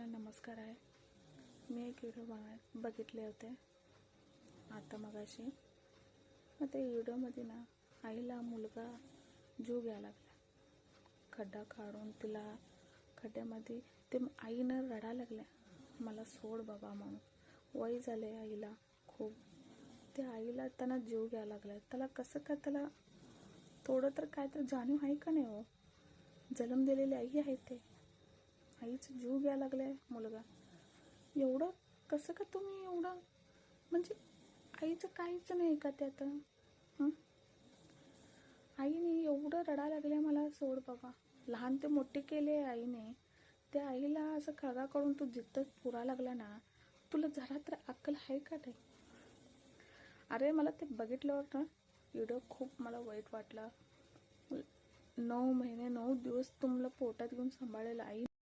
सगळ्यांना नमस्कार आहे. मी एक व्हिडिओ बघितले होते आता मगाशी. मग त्या व्हिडिओमध्ये ना आईला मुलगा जीव घ्यायला लागला, खड्डा काढून तिला खड्ड्यामध्ये ते आईनं रडायला लागल्या, मला सोड बाबा म्हणून. वय झाले आईला खूप. त्या आईला त्यांना जीव घ्यायला लागला. त्याला कसं काय, त्याला थोडं तर काय तर जाणीव आहे का नाही हो. जन्म दिलेली आई आहे, ते आईचं जीव घ्यायला लागलाय मुलगा. एवढं कसं का तुम्ही एवढं, म्हणजे आईचं काहीच नाही का त्यात. आईने एवढं रडायला लागले, मला सोड बाबा. लहान ते मोठे केले आईने. त्या आईला असं खळगा करून तू जिद्द पुरा लागला ना, तुला जरा तर अक्कल आहे का नाही. अरे मला ते बघितल्यावर ना व्हिडिओ खूप मला वाईट वाटला. 9 महिने 9 दिवस तुम्हाला पोटात घेऊन सांभाळलेलं आई